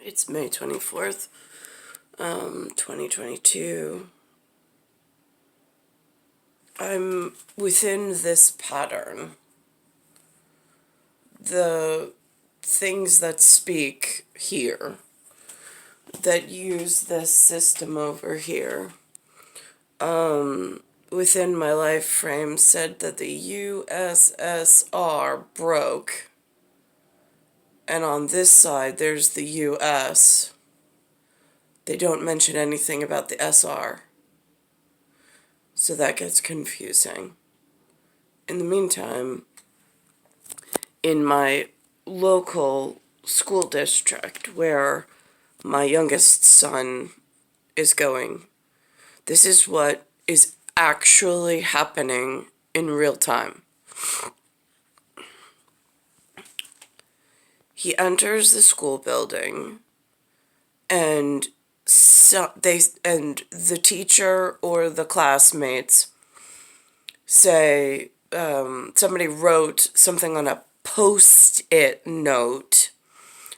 It's May 24th, 2022. I'm within this pattern. The things that speak here, that use this system over here, within my life frame said that the USSR broke. And on this side, there's the US. They don't mention anything about the SR. So that gets confusing. In the meantime, in my local school district where my youngest son is going, this is what is actually happening in real time. He enters the school building, and the teacher or the classmates say somebody wrote something on a post-it note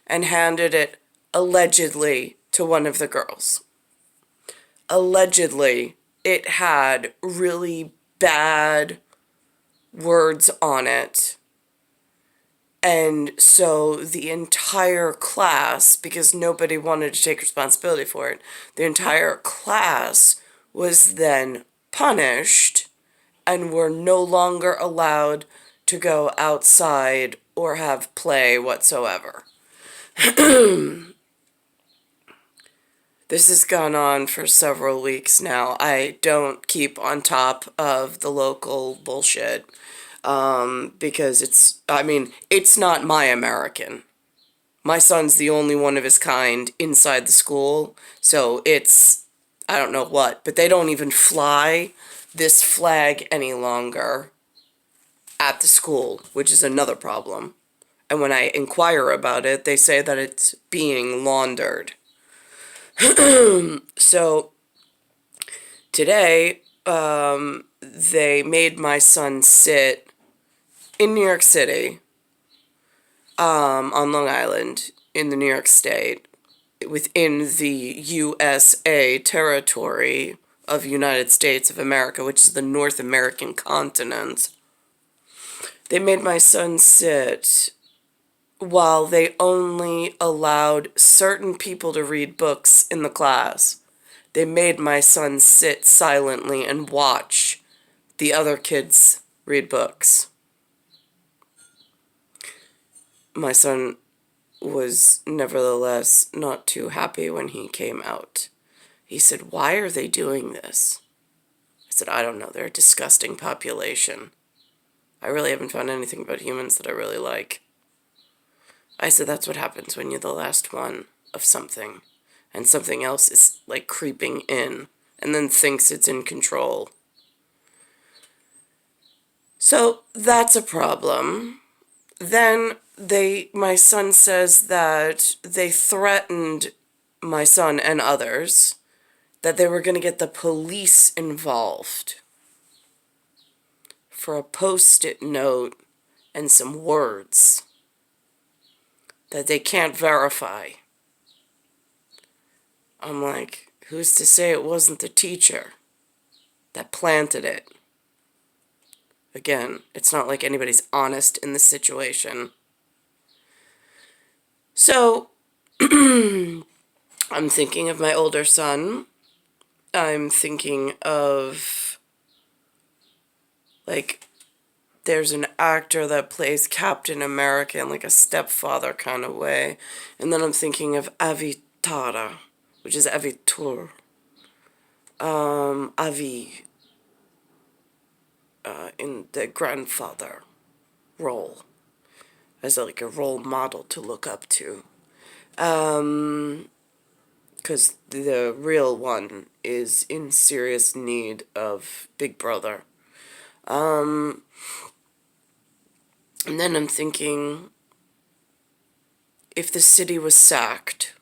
and handed it allegedly to one of the girls. Allegedly, it had really bad words on it. And so the entire class, because nobody wanted to take responsibility for it, the entire class was then punished and were no longer allowed to go outside or have play whatsoever. This has gone on for several weeks now. I don't keep on top of the local bullshit. Because it's not my American. My son's the only one of his kind inside the school, so it's, I don't know what, but they don't even fly this flag any longer at the school, which is another problem. And when I inquire about it, they say that it's being laundered. So, today, they made my son sit in New York City, on Long Island, in the New York State, within the USA territory of United States of America, which is the North American continent. They made my son sit while they only allowed certain people to read books in the class. They made my son sit silently and watch the other kids read books. My son was nevertheless not too happy when he came out. He said, "Why are they doing this?" I said, "I don't know. They're a disgusting population. I really haven't found anything about humans that I really like." I said, "That's what happens when you're the last one of something, and something else is like creeping in and then thinks it's in control." So that's a problem. Then my son says that they threatened my son and others that they were going to get the police involved for a post-it note and some words that they can't verify. I'm like, who's to say it wasn't the teacher that planted it? Again, it's not like anybody's honest in this situation. So, I'm thinking of my older son. I'm thinking of, there's an actor that plays Captain America in, a stepfather kind of way. And then I'm thinking of Avitara, which is Avitur. Avi, in the grandfather role, as a role model to look up to. Because the real one is in serious need of Big Brother. And then I'm thinking, if the city was sacked,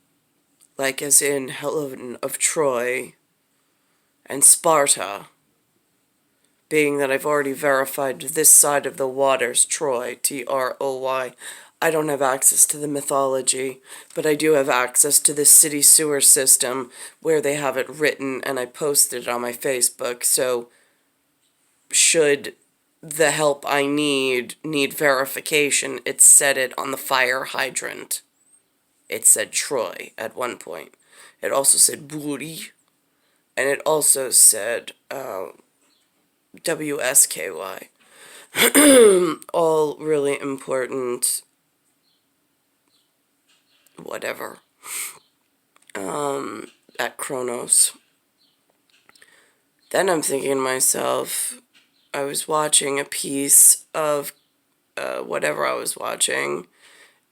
like as in Helen of Troy and Sparta, being that I've already verified this side of the waters, Troy, Troy, I don't have access to the mythology, but I do have access to the city sewer system where they have it written, and I posted it on my Facebook. So should the help I need verification, it said it on the fire hydrant. It said Troy at one point. It also said Buri, and it also said WSKY. All really important whatever at Kronos. Then I'm thinking to myself, I was watching a piece of whatever I was watching,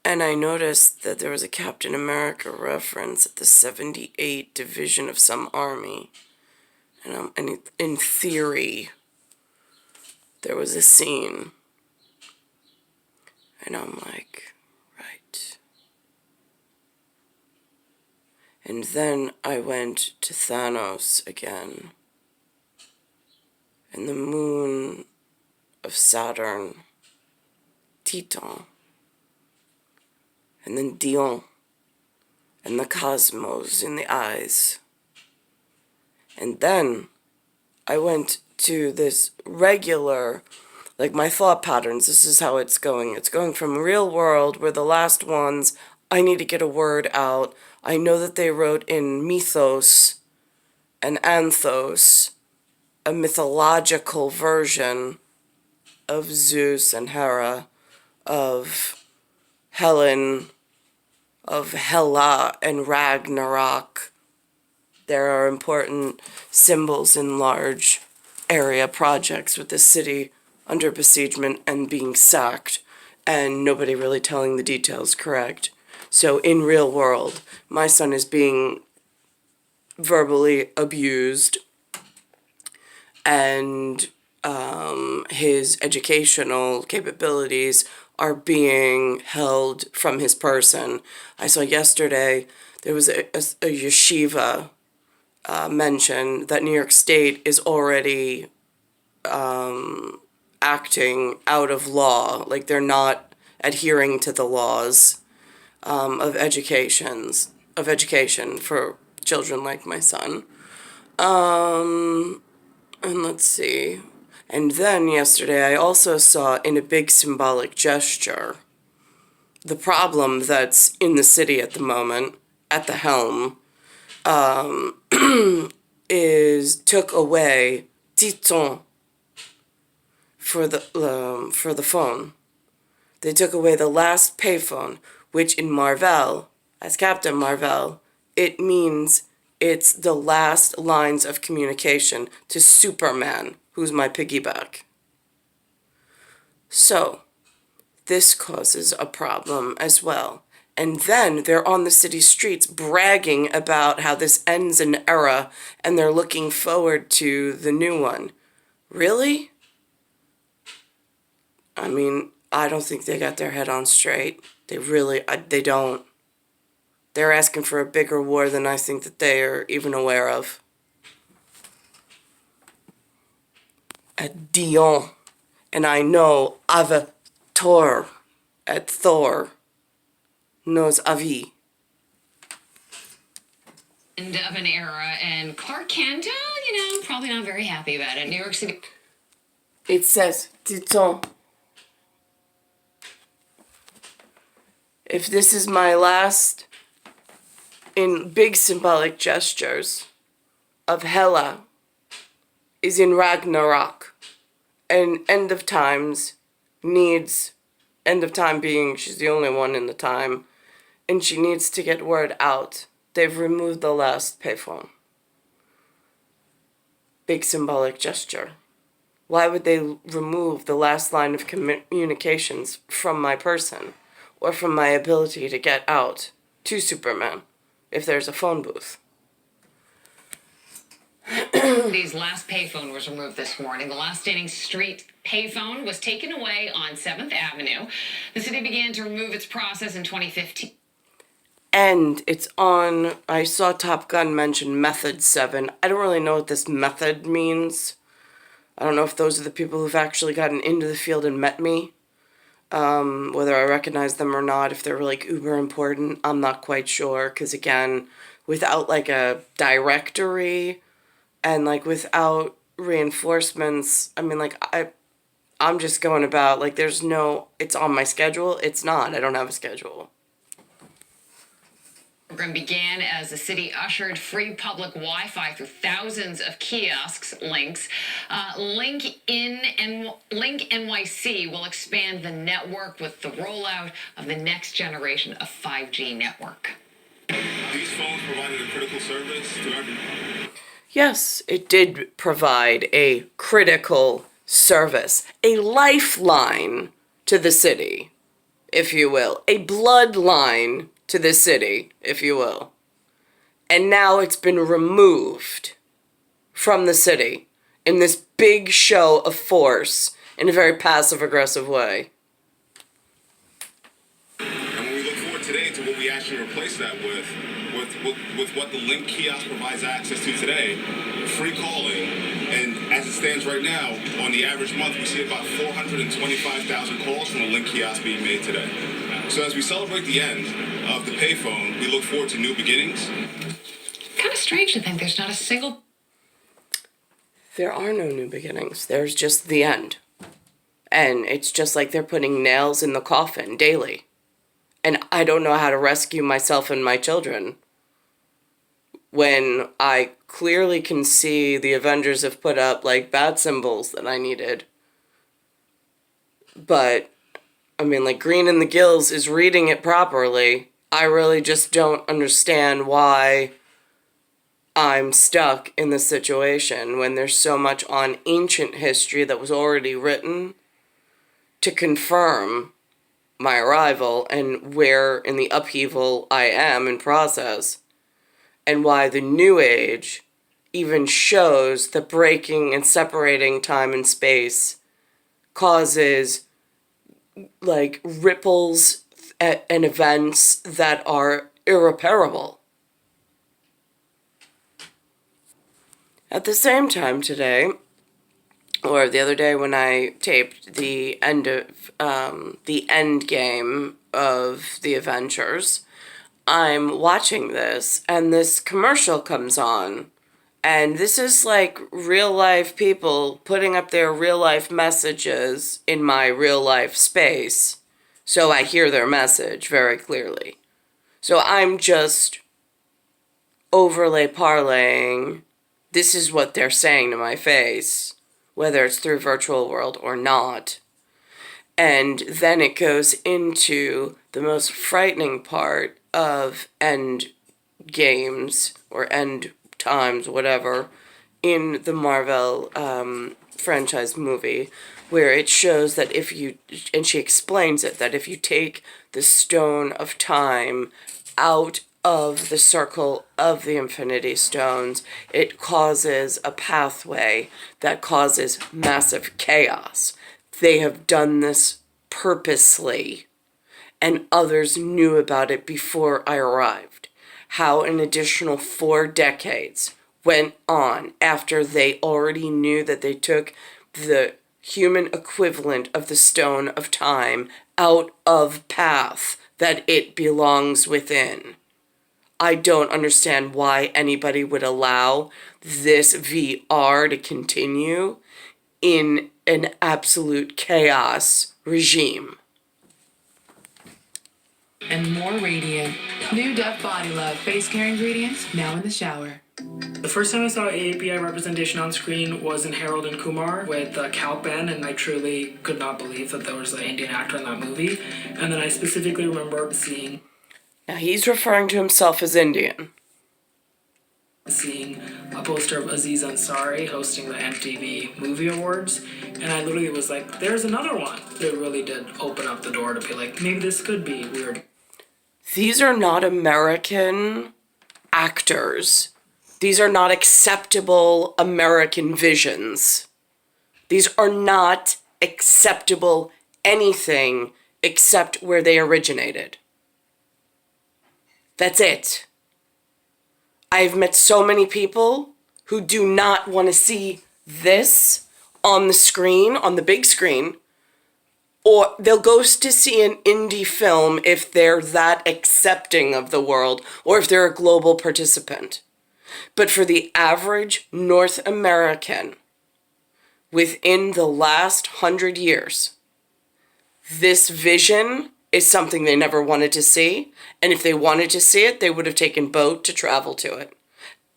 and I noticed that there was a Captain America reference at the 78 Division of some army. And in theory, there was a scene. And I'm like, right. And then I went to Thanos again. And the moon of Saturn, Titan. And then DIONE. And the cosmos in the eyes. And then I went to this regular, like my thought patterns, this is how it's going. It's going from real world, where the last ones, I need to get a word out. I know that they wrote in mythos and anthos, a mythological version of Zeus and Hera, of Helen, of Hela and Ragnarok. There are important symbols in large area projects with the city under besiegement and being sacked, and nobody really telling the details correct. So in real world, my son is being verbally abused, and his educational capabilities are being held from his person. I saw yesterday there was a yeshiva mention that New York State is already acting out of law, like they're not adhering to the laws of education for children like my son. And let's see. And then yesterday I also saw, in a big symbolic gesture, the problem that's in the city at the moment, at the helm, took away Titan for the phone. They took away the last payphone, which in Marvel, as Captain Marvel, it means it's the last lines of communication to Superman, who's my piggyback. So, this causes a problem as well. And then they're on the city streets bragging about how this ends an era and they're looking forward to the new one. Really? I mean, I don't think they got their head on straight. They don't. They're asking for a bigger war than I think that they are even aware of. At DIONE. And I know Avatar at Thor knows Avi. End of an era, and Clark Kent, probably not very happy about it. New York City. It says Titan. If this is my last, in big symbolic gestures, of Hela, is in Ragnarok, and end of times needs, end of time being she's the only one in the time, and she needs to get word out. They've removed the last payphone. Big symbolic gesture. Why would they remove the last line of communications from my person, or from my ability to get out to Superman if there's a phone booth? City's last payphone was removed this morning. The last standing street payphone was taken away on 7th Avenue. The city began to remove its process in 2015. And it's on, I saw Top Gun mention Method 7. I don't really know what this method means. I don't know if those are the people who've actually gotten into the field and met me. Whether I recognize them or not, if they're like uber important, I'm not quite sure. Because again, without like a directory and like without reinforcements, I mean, like I'm just going about like there's no, it's on my schedule. It's not. I don't have a schedule. The program began as the city ushered free public Wi-Fi through thousands of kiosks. Link NYC will expand the network with the rollout of the next generation of 5G network. These phones provided a critical service to everyone. Yes, it did provide a critical service, a lifeline to the city, if you will, a bloodline to the city, if you will. And now it's been removed from the city in this big show of force in a very passive-aggressive way. And when we look forward today to what we actually replace that with what the Link kiosk provides access to today, free calling, and as it stands right now, on the average month, we see about 425,000 calls from the Link kiosk being made today. So as we celebrate the end of the payphone, we look forward to new beginnings. Kind of strange to think there's not a single... There are no new beginnings. There's just the end. And it's just like they're putting nails in the coffin daily. And I don't know how to rescue myself and my children when I clearly can see the Avengers have put up like bat symbols that I needed. But, I mean, like Green in the Gills is reading it properly. I really just don't understand why I'm stuck in this situation when there's so much on ancient history that was already written to confirm my arrival and where in the upheaval I am in process, and why the New Age even shows that breaking and separating time and space causes like ripples and events that are irreparable. At the same time today, or the other day when I taped the end game of the Avengers, I'm watching this, and this commercial comes on, and this is like real life people putting up their real life messages in my real life space, so I hear their message very clearly. So I'm just overlay parlaying, this is what they're saying to my face, whether it's through virtual world or not. And then it goes into the most frightening part of end games or end times, whatever, in the Marvel franchise movie, where it shows that if you, and she explains it, that if you take the Stone of Time out of the circle of the Infinity Stones, it causes a pathway that causes massive chaos. They have done this purposely, and others knew about it before I arrived. How an additional 4 decades went on after they already knew that they took the human equivalent of the Stone of Time out of path that it belongs within. I don't understand why anybody would allow this VR to continue in an absolute chaos regime. And more radiant. New Dove Body Love face care ingredients now in the shower. The first time I saw AAPI representation on screen was in Harold and Kumar with Cal Ben, and I truly could not believe that there was an Indian actor in that movie. And then I specifically remember seeing Now he's referring to himself as Indian. a poster of Aziz Ansari hosting the MTV Movie Awards, and I literally was like, there's another one. It really did open up the door to be like, maybe this could be weird. These are not American actors. These are not acceptable American visions. These are not acceptable anything except where they originated. That's it. I've met so many people who do not want to see this on the screen, on the big screen, Or they'll go to see an indie film if they're that accepting of the world or if they're a global participant. But for the average North American, within the last 100 years, this vision is something they never wanted to see. And if they wanted to see it, they would have taken boat to travel to it.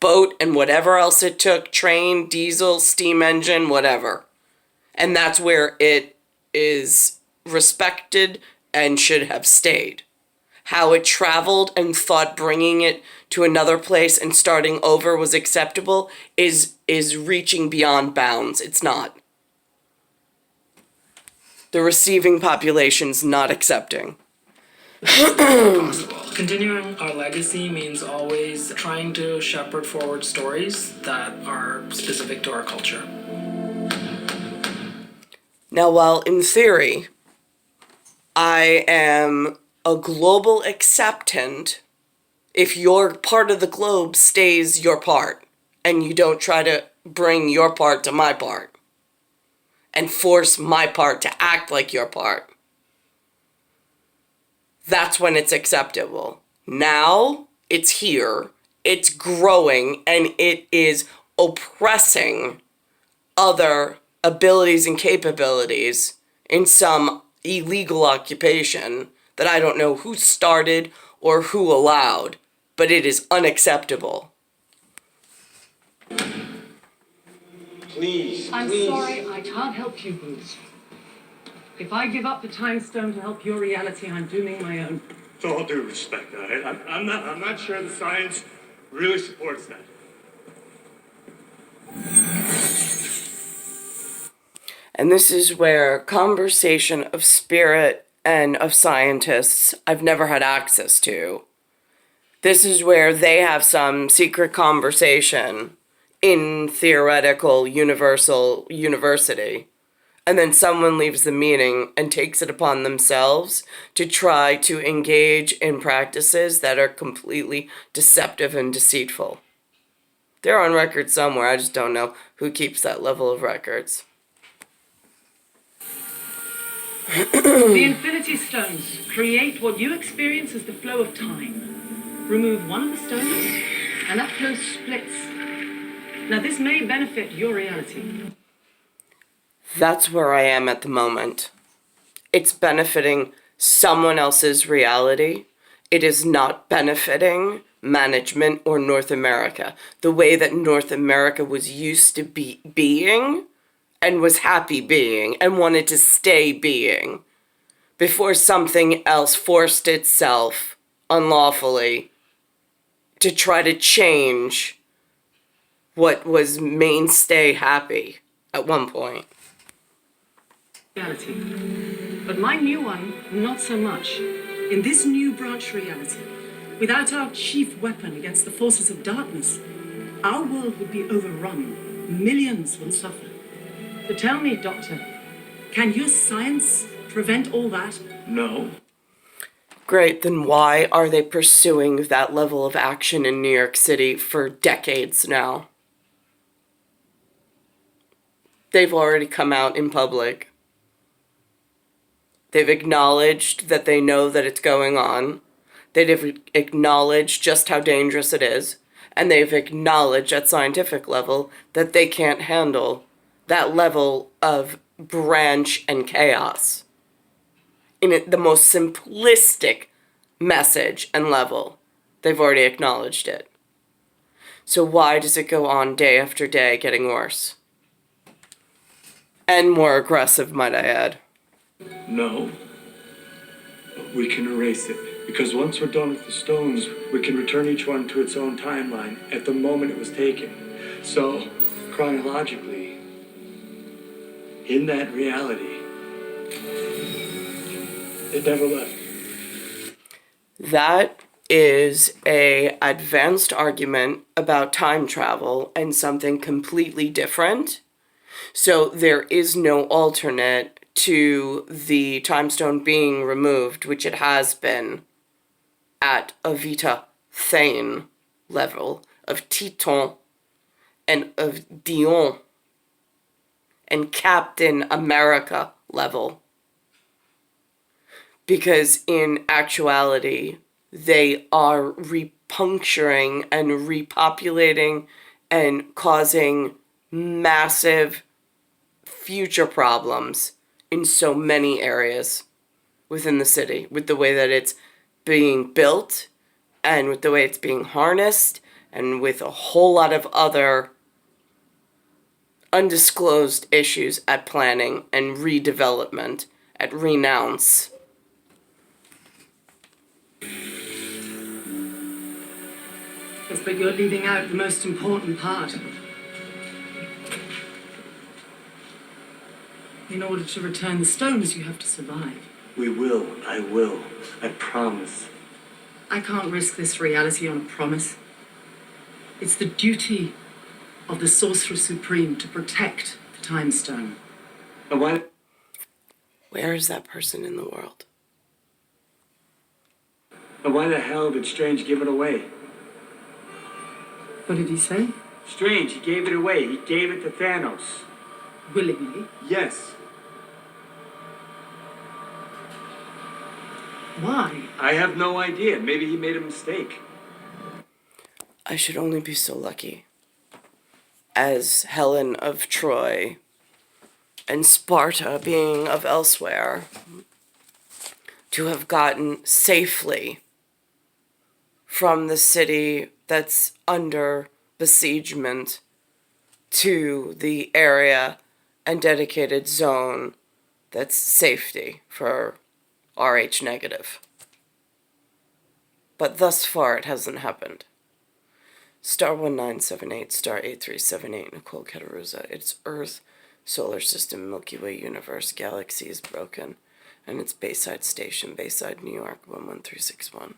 Boat and whatever else it took, train, diesel, steam engine, whatever. And that's where it is respected and should have stayed. How it traveled and thought bringing it to another place and starting over was acceptable is reaching beyond bounds. It's not. The receiving population's not accepting. Continuing our legacy means always trying to shepherd forward stories that are specific to our culture. Now, while in theory, I am a global acceptant, if your part of the globe stays your part and you don't try to bring your part to my part and force my part to act like your part, that's when it's acceptable. Now it's here, it's growing, and it is oppressing other abilities and capabilities in some illegal occupation that I don't know who started or who allowed, but it is unacceptable. Please, I'm please. sorry, I can't help you, Bruce. If I give up the time stone to help your reality, I'm dooming my own. With all due respect, I'm not sure the science really supports that. And this is where conversation of spirit and of scientists I've never had access to. This is where they have some secret conversation in theoretical universal university. And then someone leaves the meeting and takes it upon themselves to try to engage in practices that are completely deceptive and deceitful. They're on record somewhere, I just don't know who keeps that level of records. The Infinity Stones create what you experience as the flow of time. Remove one of the stones, and that flow splits. Now, this may benefit your reality. That's where I am at the moment. It's benefiting someone else's reality. It is not benefiting management or North America. The way that North America was used to being and was happy being and wanted to stay being before something else forced itself unlawfully to try to change what was mainstay happy at one point. Reality. But my new one, not so much. In this new branch reality, without our chief weapon against the forces of darkness, our world would be overrun. Millions will suffer. So tell me, Doctor, can your science prevent all that? No. Great, then why are they pursuing that level of action in New York City for decades now? They've already come out in public. They've acknowledged that they know that it's going on. They've acknowledged just how dangerous it is. And they've acknowledged at scientific level that they can't handle that level of branch and chaos in the most simplistic message and level. They've already acknowledged it. So why does it go on day after day getting worse? And more aggressive, might I add. No. But we can erase it. Because once we're done with the stones, we can return each one to its own timeline at the moment it was taken. So, chronologically, in that reality, it never left. That is a advanced argument about time travel and something completely different. So there is no alternate to the time stone being removed, which it has been at a Vita Thane level, of Titan and of DIONE and Captain America level. because in actuality, they are repuncturing and repopulating and causing massive future problems in so many areas within the city, with the way that it's being built and with the way it's being harnessed and with a whole lot of other undisclosed issues at planning and redevelopment at renounce. Yes, but you're leaving out the most important part. In order to return the stones, you have to survive. We will. I will. I promise. I can't risk this reality on a promise. It's the duty of the Sorcerer Supreme to protect the Time Stone. And why? Where is that person in the world? And why the hell did Strange give it away? What did he say? Strange, he gave it away. He gave it to Thanos. Willingly. Yes. Why? I have no idea. Maybe he made a mistake. I should only be so lucky, as Helen of Troy and Sparta being of elsewhere, to have gotten safely from the city that's under besiegement to the area and dedicated zone that's safety for RH negative. But thus far it hasn't happened. Star 1978, Star 8378, Nicole Cattaruzza. It's Earth, Solar System, Milky Way Universe, Galaxy is broken, and it's Bayside Station, Bayside, New York, 11361.